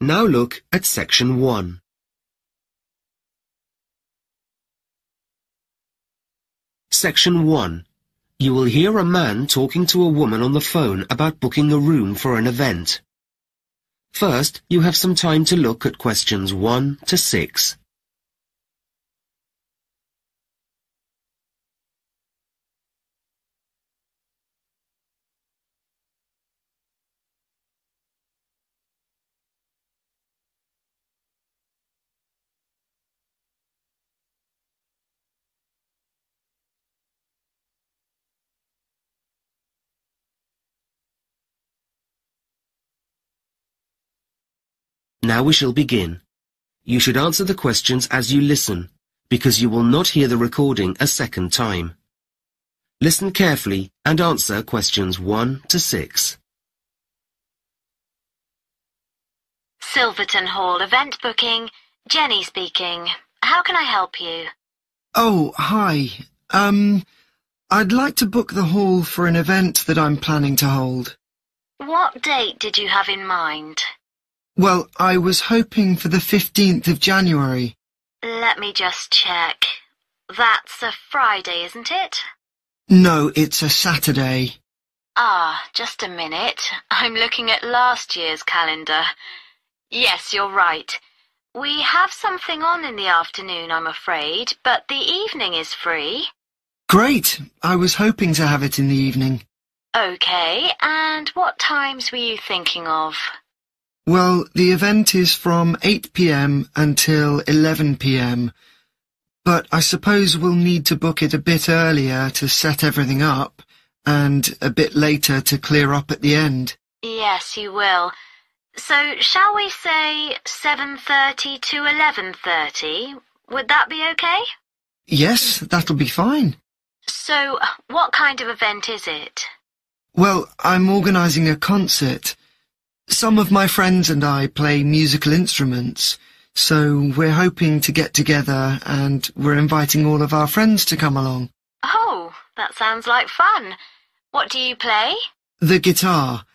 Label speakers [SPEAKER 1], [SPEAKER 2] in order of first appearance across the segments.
[SPEAKER 1] Now look at section 1. Section 1. You will hear a man talking to a woman on the phone about booking a room for an event. First, you have some time to look at questions 1 to 6. Now we shall begin. You should answer the questions as you listen, because you will not hear the recording a second time. Listen carefully and answer questions 1 to 6.
[SPEAKER 2] Silverton Hall event booking. Jenny speaking. How can I help you?
[SPEAKER 3] Oh, hi. I'd like to book the hall for an event that I'm planning to hold.
[SPEAKER 2] What date did you have in mind?
[SPEAKER 3] Well, I was hoping for the 15th of January.
[SPEAKER 2] Let me just check. That's a Friday, isn't it?
[SPEAKER 3] No, it's a Saturday.
[SPEAKER 2] Ah, just a minute. I'm looking at last year's calendar. Yes, you're right. We have something on in the afternoon, I'm afraid, but the evening is free.
[SPEAKER 3] Great. I was hoping to have it in the evening.
[SPEAKER 2] Okay, and what times were you thinking of?
[SPEAKER 3] Well, the event is from 8 p.m. until 11 p.m. But I suppose we'll need to book it a bit earlier to set everything up, and a bit later to clear up at the end.
[SPEAKER 2] Yes, you will. So, shall we say 7:30 to 11:30? Would that be okay?
[SPEAKER 3] Yes, that'll be fine.
[SPEAKER 2] So, what kind of event is it?
[SPEAKER 3] Well, I'm organising a concert. Some of my friends and I play musical instruments, so we're hoping to get together and we're inviting all of our friends to come along.
[SPEAKER 2] Oh, that sounds like fun. What do you play?
[SPEAKER 3] The guitar.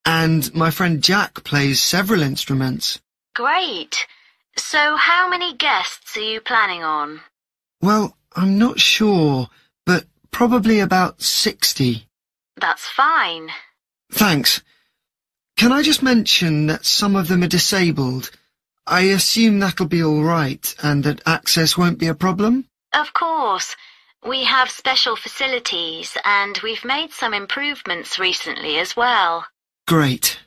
[SPEAKER 3] And my friend Jack plays several instruments.
[SPEAKER 2] Great. So how many guests are you planning on?
[SPEAKER 3] Well, I'm not sure, but probably about 60.
[SPEAKER 2] That's fine.
[SPEAKER 3] Thanks. Can I just mention that some of them are disabled? I assume that'll be all right and that access won't be a problem?
[SPEAKER 2] Of course. We have special facilities and we've made some improvements recently as well.
[SPEAKER 3] Great.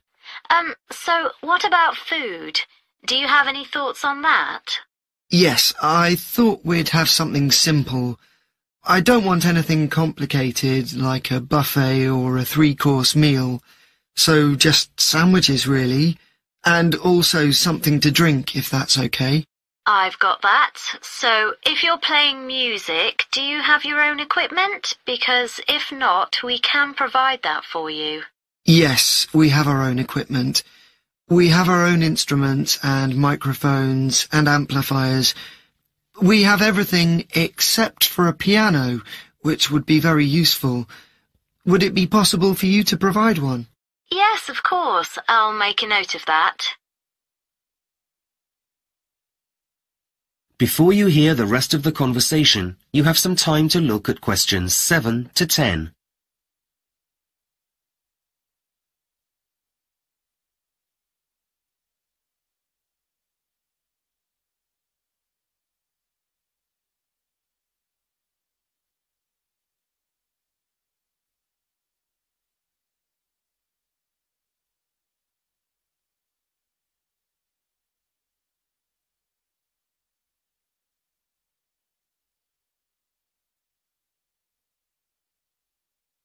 [SPEAKER 2] So what about food? Do you have any thoughts on that?
[SPEAKER 3] Yes, I thought we'd have something simple. I don't want anything complicated like a buffet or a 3-course meal. So just sandwiches, really, and also something to drink, if that's okay.
[SPEAKER 2] I've got that. So, if you're playing music, do you have your own equipment? Because if not, we can provide that for you.
[SPEAKER 3] Yes, we have our own equipment. We have our own instruments and microphones and amplifiers. We have everything except for a piano, which would be very useful. Would it be possible for you to provide one?
[SPEAKER 2] Yes, of course. I'll make a note of that.
[SPEAKER 1] Before you hear the rest of the conversation, you have some time to look at questions 7 to 10.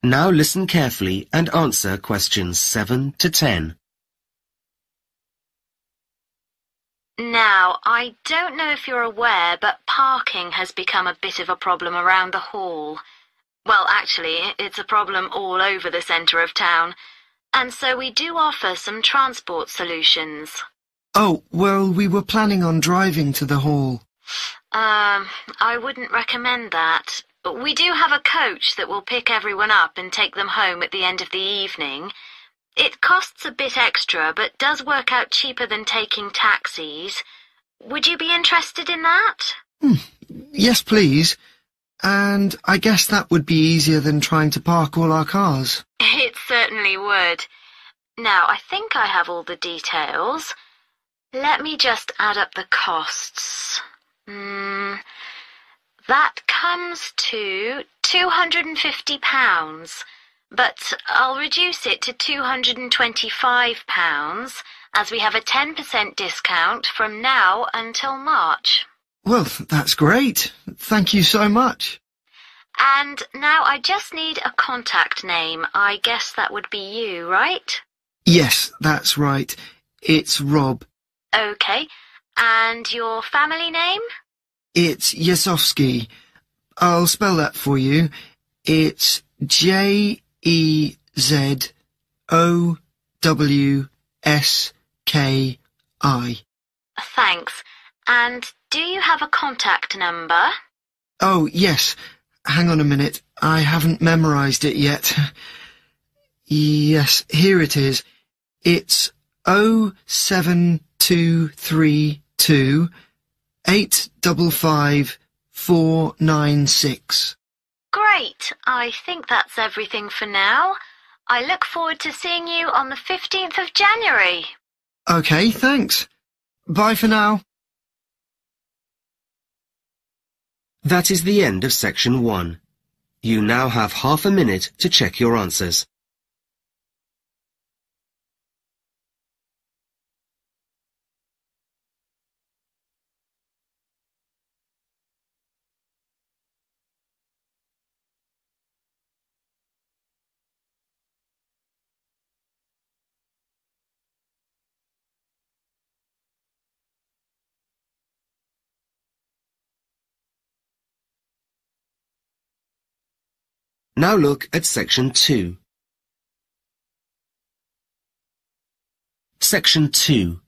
[SPEAKER 1] Now listen carefully and answer questions 7 to 10.
[SPEAKER 2] Now, I don't know if you're aware, but parking has become a bit of a problem around the hall. Well, actually, it's a problem all over the centre of town. And so we do offer some transport solutions.
[SPEAKER 3] Oh, well, we were planning on driving to the hall.
[SPEAKER 2] I wouldn't recommend that. We do have a coach that will pick everyone up and take them home at the end of the evening. It costs a bit extra, but does work out cheaper than taking taxis. Would you be interested in that?
[SPEAKER 3] Yes, please. And I guess that would be easier than trying to park all our cars.
[SPEAKER 2] It certainly would. Now, I think I have all the details. Let me just add up the costs. That comes to £250, but I'll reduce it to £225, as we have a 10% discount from now until March.
[SPEAKER 3] Well, that's great. Thank you so much.
[SPEAKER 2] And now I just need a contact name. I guess that would be you, right?
[SPEAKER 3] Yes, that's right. It's Rob.
[SPEAKER 2] Okay. And your family name?
[SPEAKER 3] It's Yesowski. I'll spell that for you. It's Jezowski.
[SPEAKER 2] Thanks. And do you have a contact number?
[SPEAKER 3] Oh, yes. Hang on a minute. I haven't memorised it yet. Yes, here it is. It's 07232 855 496.
[SPEAKER 2] Great. I think that's everything for now. I look forward to seeing you on the 15th of January.
[SPEAKER 3] Okay, thanks. Bye for now.
[SPEAKER 1] That is the end of section 1. You now have half a minute to check your answers. Now look at section 2. Section 2.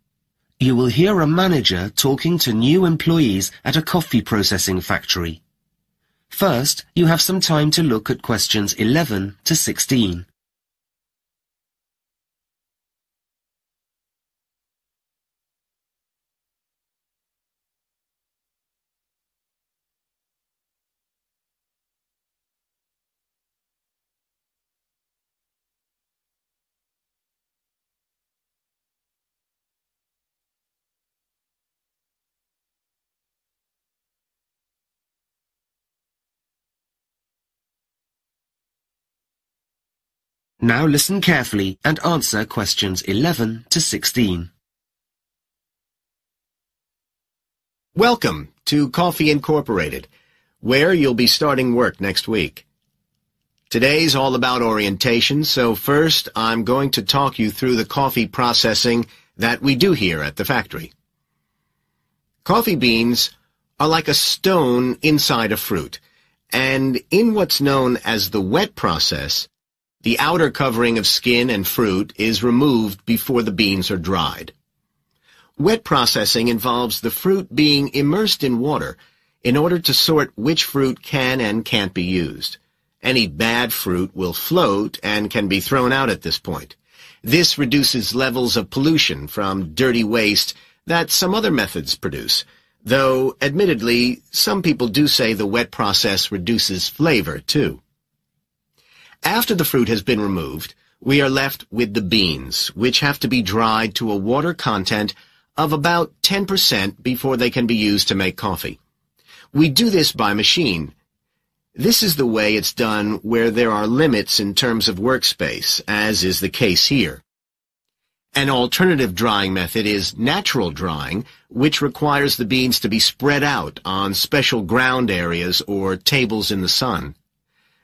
[SPEAKER 1] You will hear a manager talking to new employees at a coffee processing factory. First, you have some time to look at questions 11 to 16. Now listen carefully and answer questions 11 to 16.
[SPEAKER 4] Welcome to Coffee Incorporated, where you'll be starting work next week. Today's all about orientation, so first I'm going to talk you through the coffee processing that we do here at the factory. Coffee beans are like a stone inside a fruit, and in what's known as the wet process, the outer covering of skin and fruit is removed before the beans are dried. Wet processing involves the fruit being immersed in water in order to sort which fruit can and can't be used. Any bad fruit will float and can be thrown out at this point. This reduces levels of pollution from dirty waste that some other methods produce, though, admittedly, some people do say the wet process reduces flavor, too. After the fruit has been removed, we are left with the beans, which have to be dried to a water content of about 10% before they can be used to make coffee. We do this by machine. This is the way it's done where there are limits in terms of workspace, as is the case here. An alternative drying method is natural drying, which requires the beans to be spread out on special ground areas or tables in the sun.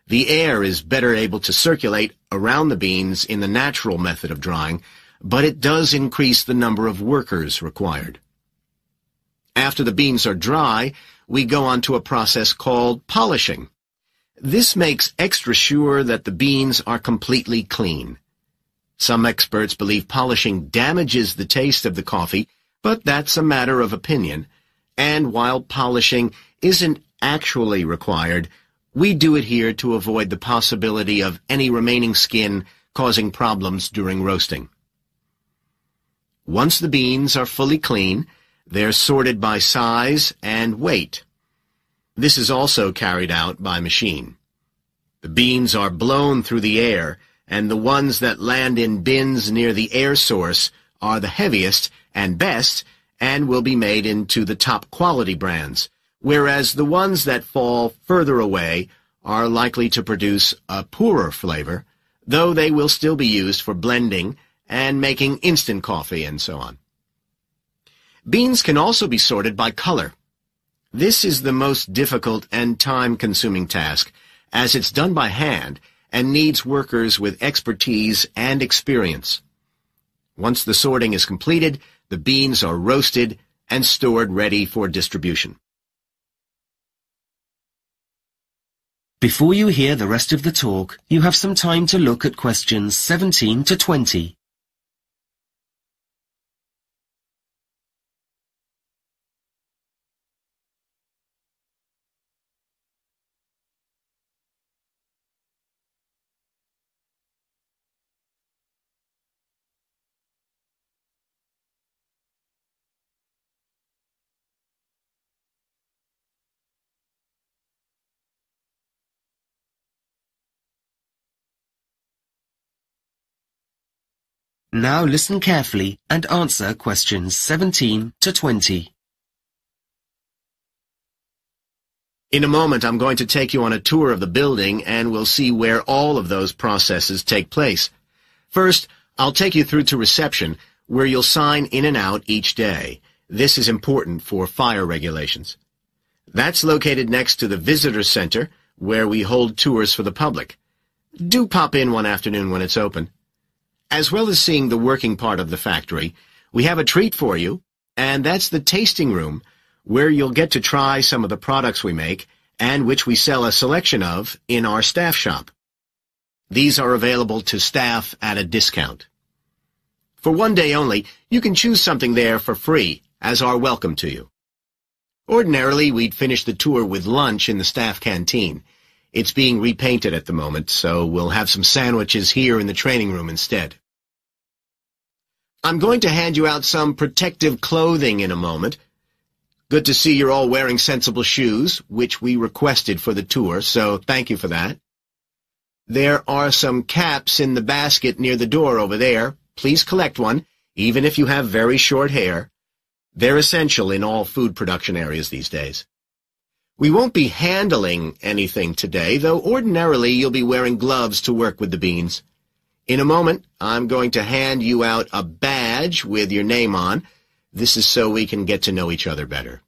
[SPEAKER 4] The air is better able to circulate around the beans in the natural method of drying, but it does increase the number of workers required. After the beans are dry, we go on to a process called polishing. This makes extra sure that the beans are completely clean. Some experts believe polishing damages the taste of the coffee, but that's a matter of opinion. And while polishing isn't actually required, we do it here to avoid the possibility of any remaining skin causing problems during roasting. Once the beans are fully clean, they're sorted by size and weight. This is also carried out by machine. The beans are blown through the air, and the ones that land in bins near the air source are the heaviest and best and will be made into the top quality brands, whereas the ones that fall further away are likely to produce a poorer flavor, though they will still be used for blending and making instant coffee and so on. Beans can also be sorted by color. This is the most difficult and time-consuming task, as it's done by hand and needs workers with expertise and experience. Once the sorting is completed, the beans are roasted and stored ready for distribution.
[SPEAKER 1] Before you hear the rest of the talk, you have some time to look at questions 17 to 20. Now listen carefully and answer questions 17 to 20.
[SPEAKER 4] In a moment, I'm going to take you on a tour of the building, and we'll see where all of those processes take place. First, I'll take you through to reception, where you'll sign in and out each day. This is important for fire regulations. That's located next to the visitor center, where we hold tours for the public. Do pop in one afternoon when it's open. As well as seeing the working part of the factory, we have a treat for you, and that's the tasting room, where you'll get to try some of the products we make, and which we sell a selection of in our staff shop. These are available to staff at a discount. For one day only, you can choose something there for free as our welcome to you. Ordinarily, we'd finish the tour with lunch in the staff canteen. It's being repainted at the moment, so we'll have some sandwiches here in the training room instead. I'm going to hand you out some protective clothing in a moment. Good to see you're all wearing sensible shoes, which we requested for the tour, so thank you for that. There are some caps in the basket near the door over there. Please collect one, even if you have very short hair. They're essential in all food production areas these days. We won't be handling anything today, though ordinarily you'll be wearing gloves to work with the beans. In a moment, I'm going to hand you out a badge with your name on. This is so we can get to know each other better.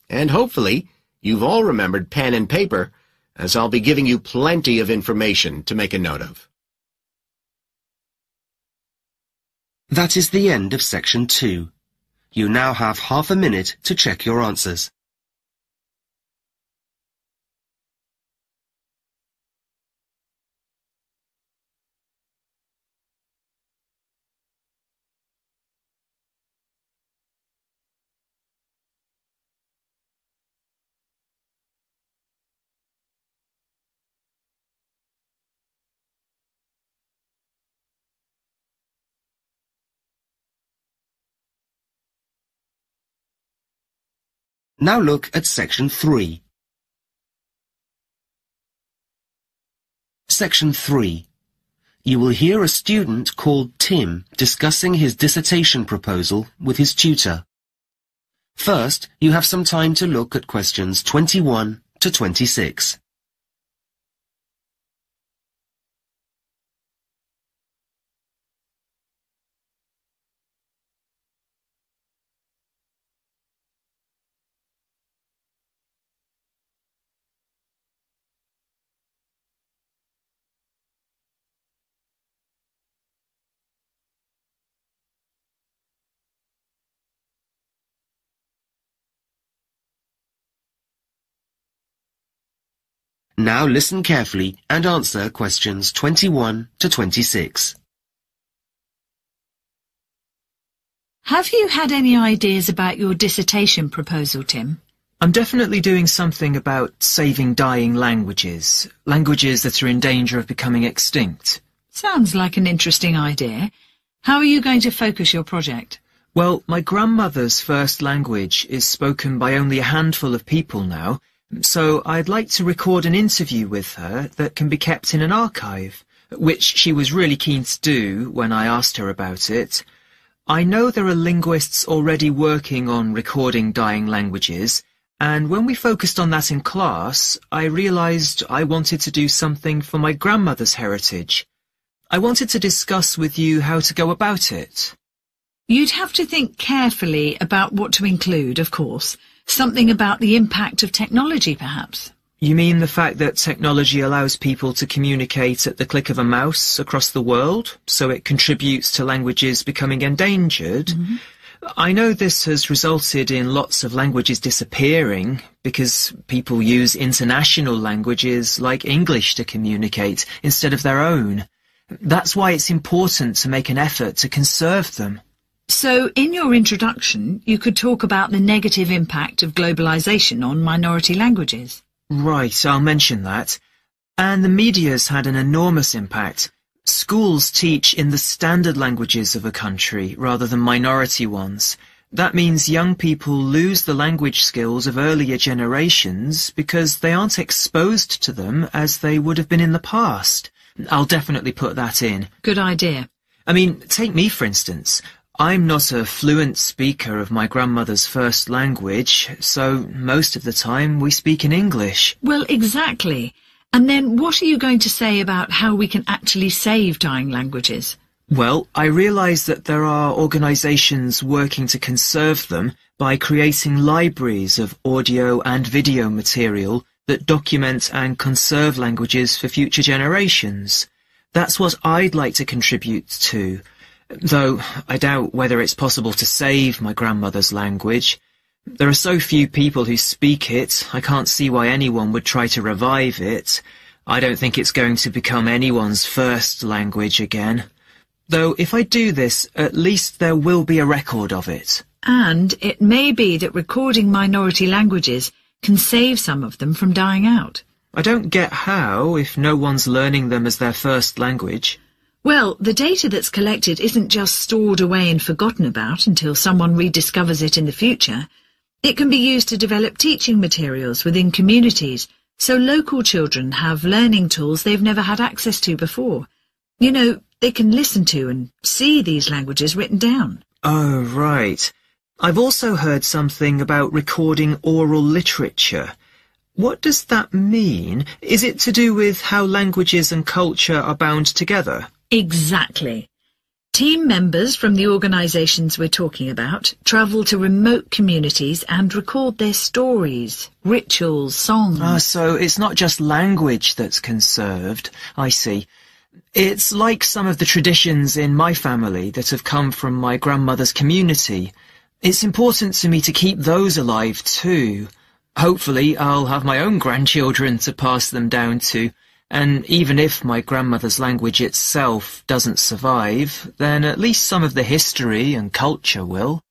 [SPEAKER 4] And hopefully, you've all remembered pen and paper, as I'll be giving you plenty of information to make a note of.
[SPEAKER 1] That is the end of section 2. You now have half a minute to check your answers. Now look at section 3. Section 3. You will hear a student called Tim discussing his dissertation proposal with his tutor. First, you have some time to look at questions 21 to 26. Now listen carefully and answer questions 21 to 26.
[SPEAKER 5] Have you had any ideas about your dissertation proposal, Tim?
[SPEAKER 6] I'm definitely doing something about saving dying languages, languages that are in danger of becoming extinct.
[SPEAKER 5] Sounds like an interesting idea. How are you going to focus your project?
[SPEAKER 6] Well, my grandmother's first language is spoken by only a handful of people now, so I'd like to record an interview with her that can be kept in an archive, which she was really keen to do when I asked her about it. I know there are linguists already working on recording dying languages, and when we focused on that in class, I realised I wanted to do something for my grandmother's heritage. I wanted to discuss with you how to go about it.
[SPEAKER 5] You'd have to think carefully about what to include, of course. Something about the impact of technology, perhaps.
[SPEAKER 6] You mean the fact that technology allows people to communicate at the click of a mouse across the world, so it contributes to languages becoming endangered? Mm-hmm. I know this has resulted in lots of languages disappearing because people use international languages like English to communicate instead of their own. That's why it's important to make an effort to conserve them.
[SPEAKER 5] So, in your introduction, you could talk about the negative impact of globalization on minority languages.
[SPEAKER 6] Right, I'll mention that. And the media's had an enormous impact. Schools teach in the standard languages of a country rather than minority ones. That means young people lose the language skills of earlier generations because they aren't exposed to them as they would have been in the past. I'll definitely put that in.
[SPEAKER 5] Good idea.
[SPEAKER 6] I mean, take me for instance. I'm not a fluent speaker of my grandmother's first language, so most of the time we speak in English.
[SPEAKER 5] Well, exactly. And then what are you going to say about how we can actually save dying languages?
[SPEAKER 6] Well, I realise that there are organisations working to conserve them by creating libraries of audio and video material that document and conserve languages for future generations. That's what I'd like to contribute to. Though I doubt whether it's possible to save my grandmother's language. There are so few people who speak it, I can't see why anyone would try to revive it. I don't think it's going to become anyone's first language again. Though if I do this, at least there will be a record of it.
[SPEAKER 5] And it may be that recording minority languages can save some of them from dying out.
[SPEAKER 6] I don't get how, if no one's learning them as their first language.
[SPEAKER 5] Well, the data that's collected isn't just stored away and forgotten about until someone rediscovers it in the future. It can be used to develop teaching materials within communities, so local children have learning tools they've never had access to before. You know, they can listen to and see these languages written down.
[SPEAKER 6] Oh, right. I've also heard something about recording oral literature. What does that mean? Is it to do with how languages and culture are bound together?
[SPEAKER 5] Exactly. Team members from the organisations we're talking about travel to remote communities and record their stories, rituals, songs.
[SPEAKER 6] So it's not just language that's conserved. I see. It's like some of the traditions in my family that have come from my grandmother's community. It's important to me to keep those alive too. Hopefully I'll have my own grandchildren to pass them down to. And even if my grandmother's language itself doesn't survive, then at least some of the history and culture will.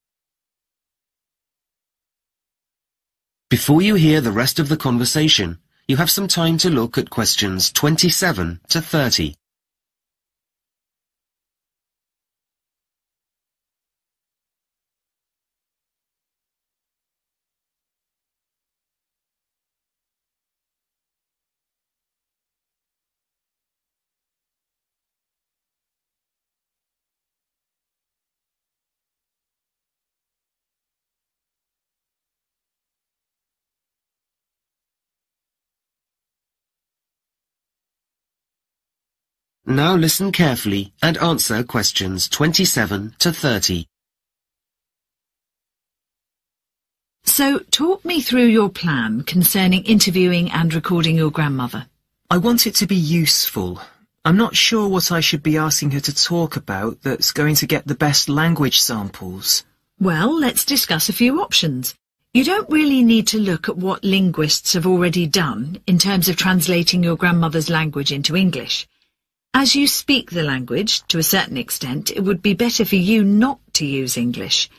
[SPEAKER 1] Before you hear the rest of the conversation, you have some time to look at questions 27 to 30. Now listen carefully and answer questions 27 to 30.
[SPEAKER 5] So, talk me through your plan concerning interviewing and recording your grandmother.
[SPEAKER 6] I want it to be useful. I'm not sure what I should be asking her to talk about that's going to get the best language samples.
[SPEAKER 5] Well, let's discuss a few options. You don't really need to look at what linguists have already done in terms of translating your grandmother's language into English. As you speak the language, to a certain extent, it would be better for you not to use English.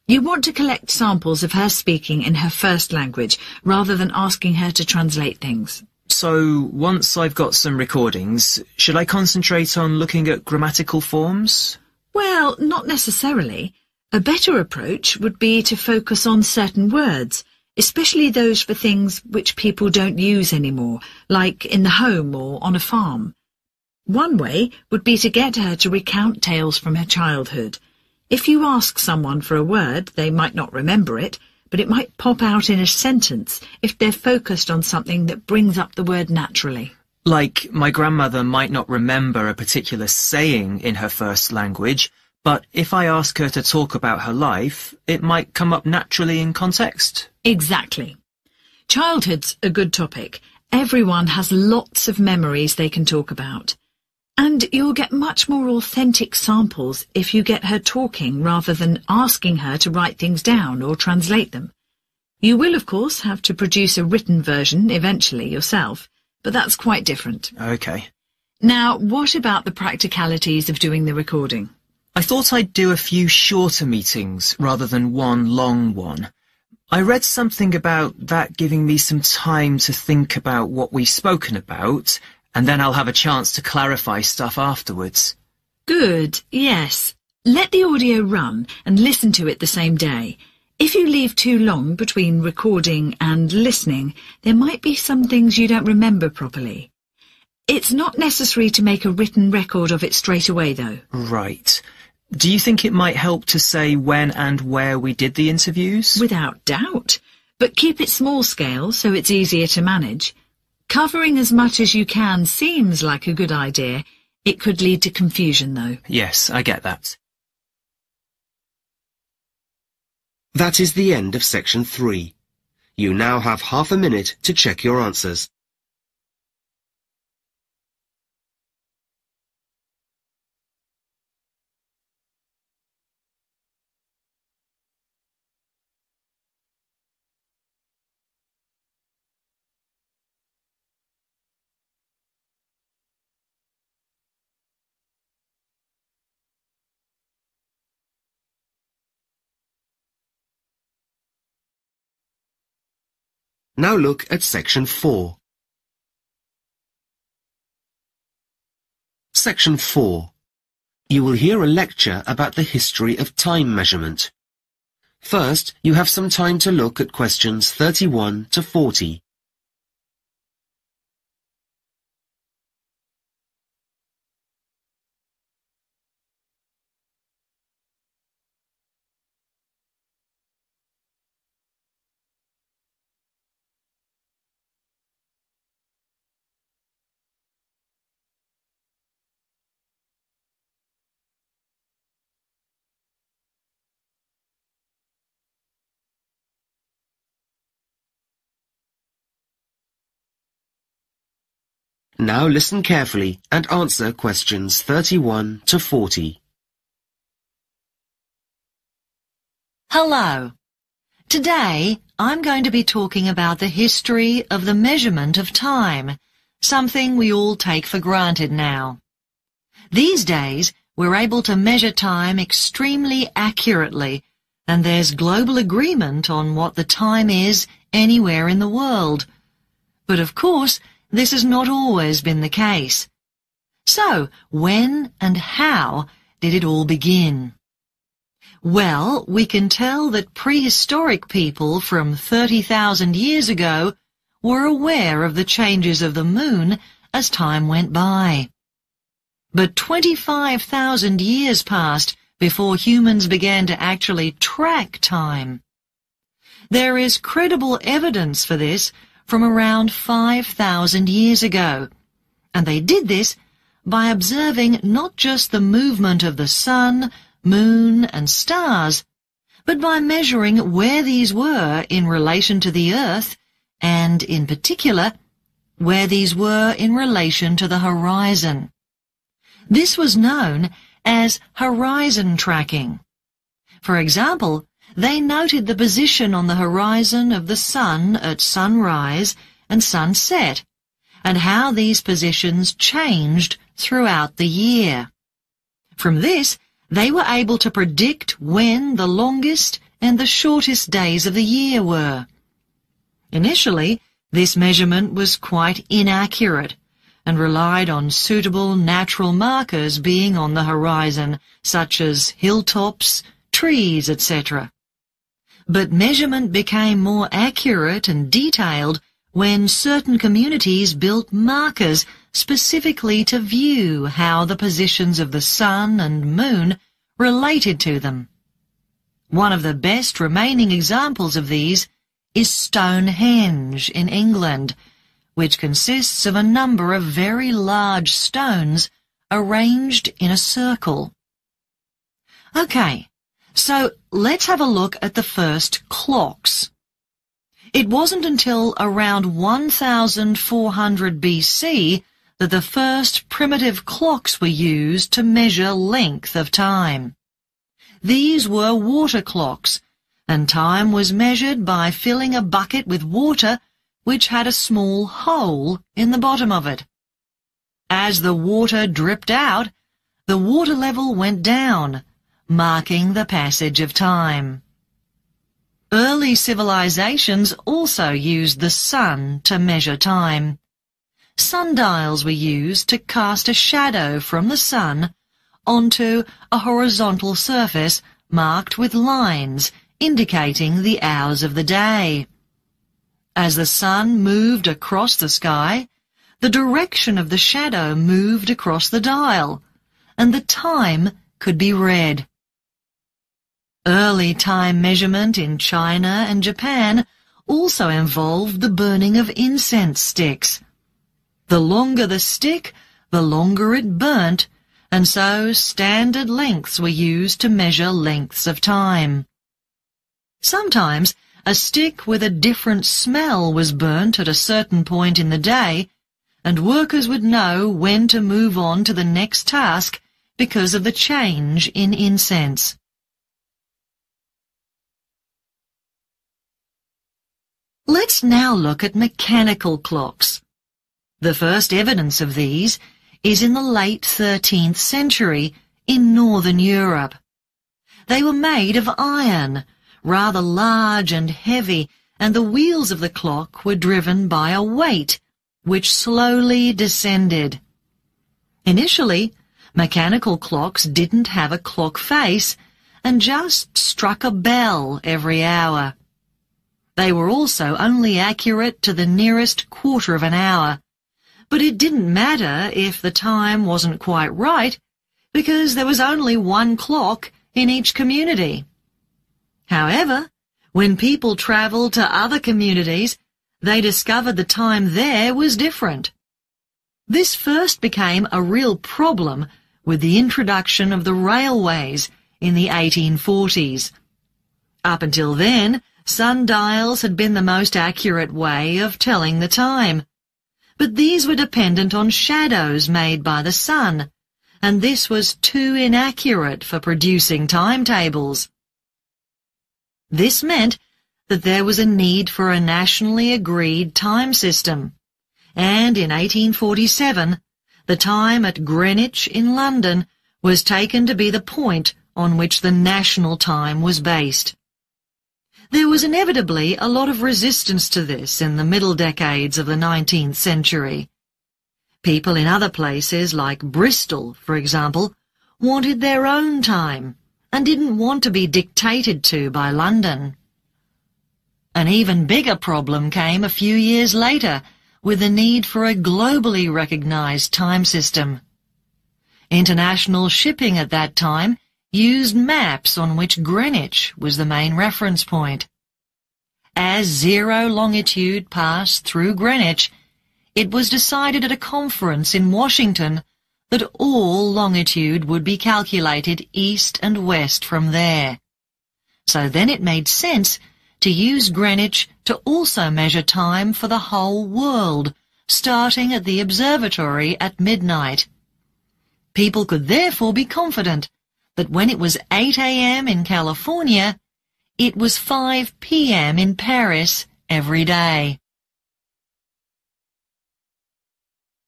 [SPEAKER 5] You want to collect samples of her speaking in her first language, rather than asking her to translate things.
[SPEAKER 6] So, once I've got some recordings, should I concentrate on looking at grammatical forms?
[SPEAKER 5] Well, not necessarily. A better approach would be to focus on certain words, especially those for things which people don't use anymore, like in the home or on a farm. One way would be to get her to recount tales from her childhood. If you ask someone for a word, they might not remember it, but it might pop out in a sentence if they're focused on something that brings up the word naturally.
[SPEAKER 6] Like, my grandmother might not remember a particular saying in her first language, but if I ask her to talk about her life, it might come up naturally in context.
[SPEAKER 5] Exactly. Childhood's a good topic. Everyone has lots of memories they can talk about. And you'll get much more authentic samples if you get her talking rather than asking her to write things down or translate them. You will, of course, have to produce a written version eventually yourself, but that's quite different.
[SPEAKER 6] Okay.
[SPEAKER 5] Now, what about the practicalities of doing the recording?
[SPEAKER 6] I thought I'd do a few shorter meetings rather than one long one. I read something about that giving me some time to think about what we've spoken about, and then I'll have a chance to clarify stuff afterwards.
[SPEAKER 5] Good, yes. Let the audio run and listen to it the same day. If you leave too long between recording and listening, there might be some things you don't remember properly. It's not necessary to make a written record of it straight away, though.
[SPEAKER 6] Right. Do you think it might help to say when and where we did the interviews?
[SPEAKER 5] Without doubt. But keep it small scale so it's easier to manage. Covering as much as you can seems like a good idea. It could lead to confusion, though.
[SPEAKER 6] Yes, I get that.
[SPEAKER 1] That is the end of section 3. You now have half a minute to check your answers. Now look at section 4. Section 4. You will hear a lecture about the history of time measurement. First, you have some time to look at questions 31 to 40. Now listen carefully and answer questions 31 to 40.
[SPEAKER 7] Hello. Today, I'm going to be talking about the history of the measurement of time, something we all take for granted now. These days, we're able to measure time extremely accurately, and there's global agreement on what the time is anywhere in the world. But of course, this has not always been the case. So, when and how did it all begin? Well, we can tell that prehistoric people from 30,000 years ago were aware of the changes of the moon as time went by. But 25,000 years passed before humans began to actually track time. There is credible evidence for this from around 5,000 years ago, and they did this by observing not just the movement of the sun, moon, and stars, but by measuring where these were in relation to the Earth, and, in particular, where these were in relation to the horizon. This was known as horizon tracking. For example, they noted the position on the horizon of the sun at sunrise and sunset, and how these positions changed throughout the year. From this, they were able to predict when the longest and the shortest days of the year were. Initially, This measurement was quite inaccurate and relied on suitable natural markers being on the horizon, such as hilltops, trees, etc. But measurement became more accurate and detailed when certain communities built markers specifically to view how the positions of the sun and moon related to them. One of the best remaining examples of these is Stonehenge in England, which consists of a number of very large stones arranged in a circle. Okay, so let's have a look at the first clocks. It wasn't until around 1400 BC that the first primitive clocks were used to measure length of time. These were water clocks, and time was measured by filling a bucket with water which had a small hole in the bottom of it. As the water dripped out, the water level went down, marking the passage of time. Early civilizations also used the sun to measure time. Sundials were used to cast a shadow from the sun onto a horizontal surface marked with lines indicating the hours of the day. As the sun moved across the sky, the direction of the shadow moved across the dial, and the time could be read. Early time measurement in China and Japan also involved the burning of incense sticks. The longer the stick, the longer it burnt, and so standard lengths were used to measure lengths of time. Sometimes a stick with a different smell was burnt at a certain point in the day, and workers would know when to move on to the next task because of the change in incense. Let's now look at mechanical clocks. The first evidence of these is in the late 13th century in Northern Europe. They were made of iron, rather large and heavy, and the wheels of the clock were driven by a weight, which slowly descended. Initially, mechanical clocks didn't have a clock face and just struck a bell every hour. They were also only accurate to the nearest quarter of an hour, but it didn't matter if the time wasn't quite right, because there was only one clock in each community. However, when people travelled to other communities, they discovered the time there was different. This first became a real problem with the introduction of the railways in the 1840s. Up until then, sundials had been the most accurate way of telling the time, but these were dependent on shadows made by the sun, and this was too inaccurate for producing timetables. This meant that there was a need for a nationally agreed time system, and in 1847, the time at Greenwich in London was taken to be the point on which the national time was based. There was inevitably a lot of resistance to this in the middle decades of the 19th century. People in other places, like Bristol, for example, wanted their own time and didn't want to be dictated to by London. An even bigger problem came a few years later with the need for a globally recognized time system. International shipping at that time used maps on which Greenwich was the main reference point. As zero longitude passed through Greenwich, it was decided at a conference in Washington that all longitude would be calculated east and west from there. So then it made sense to use Greenwich to also measure time for the whole world, starting at the observatory at midnight. People could therefore be confident that when it was 8 a.m. in California, it was 5 p.m. in Paris every day.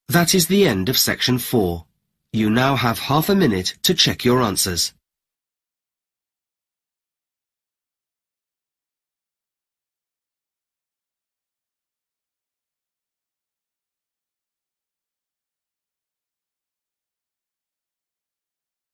[SPEAKER 1] That is the end of section 4. You now have half a minute to check your answers.